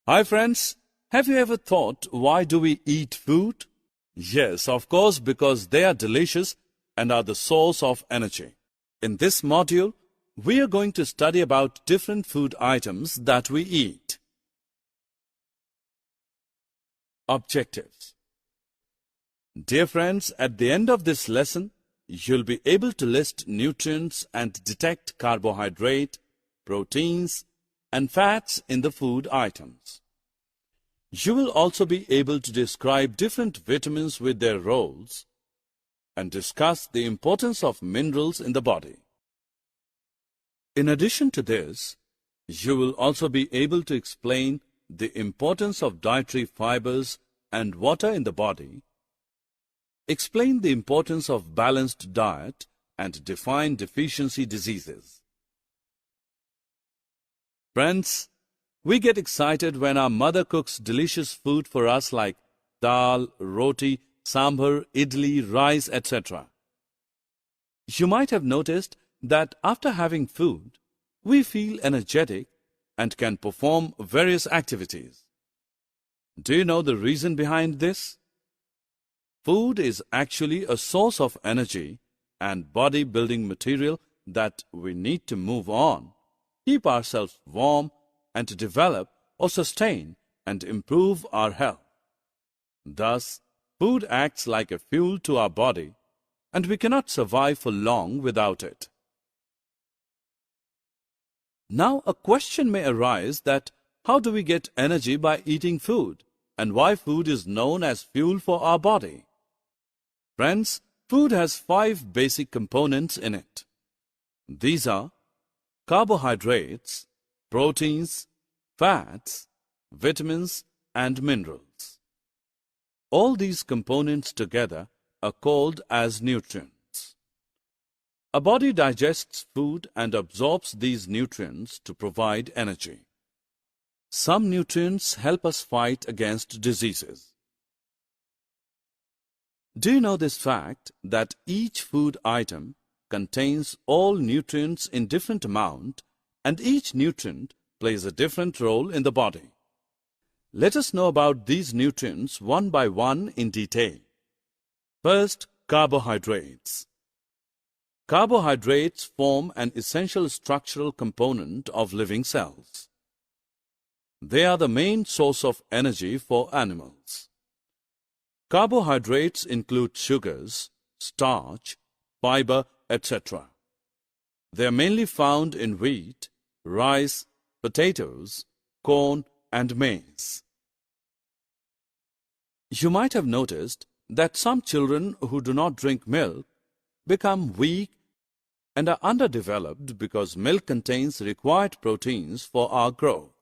Hi friends, have you ever thought why do we eat food? Yes, of course, because they are delicious and are the source of energy. In this module, we are going to study about different food items that we eat. Objectives. Dear friends, at the end of this lesson, you'll be able to list nutrients and detect carbohydrate, proteins, and fats in the food items. You will also be able to describe different vitamins with their roles and discuss the importance of minerals in the body. In addition to this, you will also be able to explain the importance of dietary fibers and water in the body, explain the importance of balanced diet, and define deficiency diseases. Friends, we get excited when our mother cooks delicious food for us like dal, roti, sambar, idli, rice, etc. You might have noticed that after having food, we feel energetic and can perform various activities. Do you know the reason behind this? Food is actually a source of energy and body-building material that we need to move on, keep ourselves warm, and to develop or sustain and improve our health. Thus, food acts like a fuel to our body, and we cannot survive for long without it. Now, a question may arise that how do we get energy by eating food, and why food is known as fuel for our body? Friends, food has 5 basic components in it. These are carbohydrates, proteins, fats, vitamins, and minerals. All these components together are called as nutrients. A body digests food and absorbs these nutrients to provide energy. Some nutrients help us fight against diseases. Do you know this fact that each food item contains all nutrients in different amount, and each nutrient plays a different role in the body? Let us know about these nutrients one by one in detail. First, carbohydrates. Carbohydrates form an essential structural component of living cells. They are the main source of energy for animals. Carbohydrates include sugars, starch, fiber, etc. They are mainly found in wheat, rice, potatoes, corn, and maize. You might have noticed that some children who do not drink milk become weak and are underdeveloped because milk contains required proteins for our growth.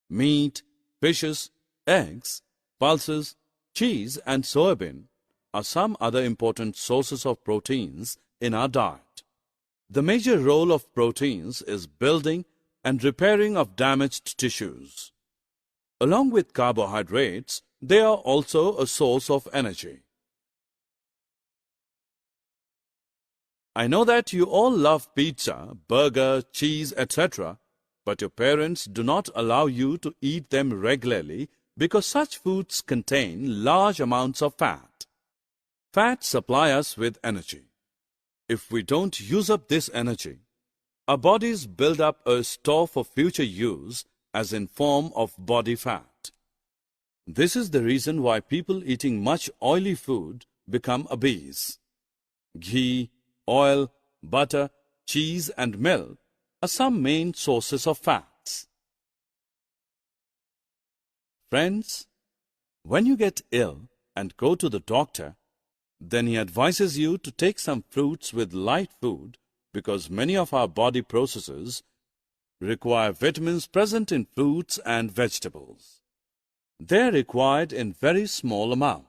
Meat, fishes, eggs, pulses, cheese, and soybean are some other important sources of proteins in our diet. The major role of proteins is building and repairing of damaged tissues. Along with carbohydrates, they are also a source of energy. I know that you all love pizza, burger, cheese, etc., but your parents do not allow you to eat them regularly because such foods contain large amounts of fat. Fats supply us with energy. If we don't use up this energy, our bodies build up a store for future use as in form of body fat. This is the reason why people eating much oily food become obese. Ghee, oil, butter, cheese, and milk are some main sources of fats. Friends, when you get ill and go to the doctor, then he advises you to take some fruits with light food because many of our body processes require vitamins present in fruits and vegetables. They are required in very small amount.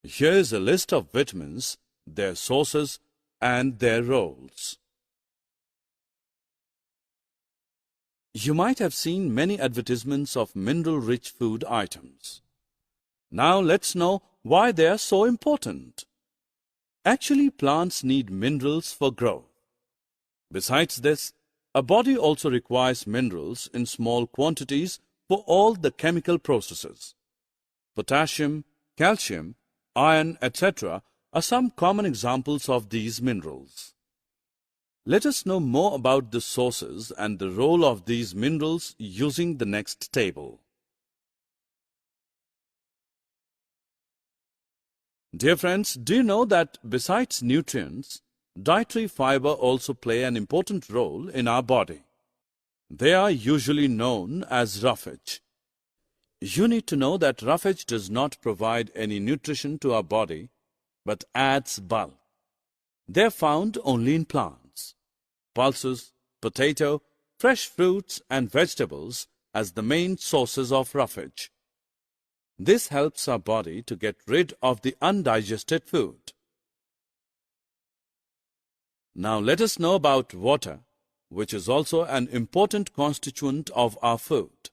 Here is a list of vitamins, their sources, and their roles. You might have seen many advertisements of mineral-rich food items. Now let's know why they are so important. Actually, plants need minerals for growth. Besides this, A body also requires minerals in small quantities for all the chemical processes. Potassium, calcium, iron, etc. are some common examples of these minerals. Let us know more about the sources and the role of these minerals using the next table. Dear friends, do you know that besides nutrients, dietary fiber also play an important role in our body? They are usually known as roughage. You need to know that roughage does not provide any nutrition to our body, but adds bulk. They are found only in plants, pulses, potato, fresh fruits and vegetables as the main sources of roughage. This helps our body to get rid of the undigested food. Now let us know about water, which is also an important constituent of our food.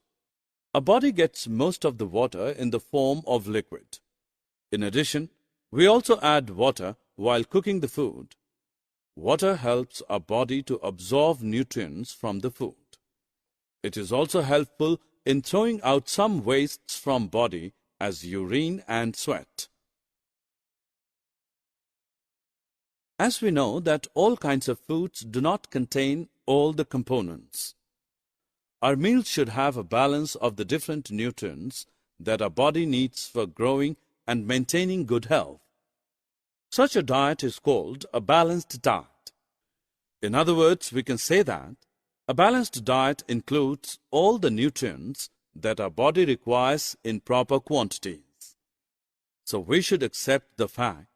Our body gets most of the water in the form of liquid. In addition, we also add water while cooking the food. Water helps our body to absorb nutrients from the food. It is also helpful in throwing out some wastes from body as urine and sweat. As we know that all kinds of foods do not contain all the components. Our meals should have a balance of the different nutrients that our body needs for growing and maintaining good health. Such a diet is called a balanced diet. In other words, we can say that a balanced diet includes all the nutrients that our body requires in proper quantities. So we should accept the fact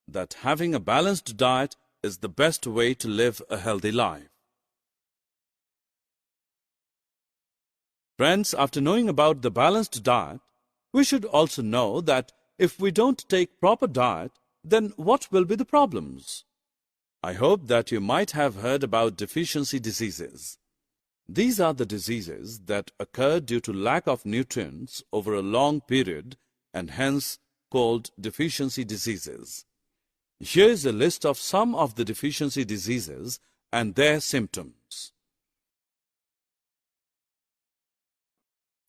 that having a balanced diet is the best way to live a healthy life. Friends, after knowing about the balanced diet, we should also know that if we don't take proper diet, then what will be the problems? I hope that you might have heard about deficiency diseases. These are the diseases that occur due to lack of nutrients over a long period and hence called deficiency diseases. Here is a list of some of the deficiency diseases and their symptoms.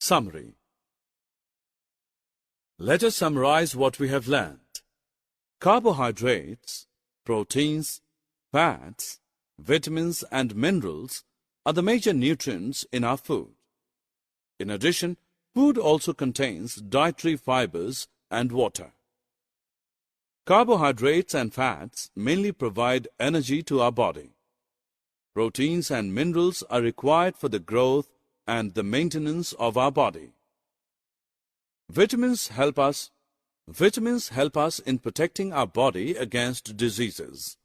Summary. Let us summarize what we have learned. Carbohydrates, proteins, fats, vitamins and minerals are the major nutrients in our food. In addition, food also contains dietary fibers and water. Carbohydrates and fats mainly provide energy to our body. Proteins and minerals are required for the growth and the maintenance of our body. Vitamins help us in protecting our body against diseases.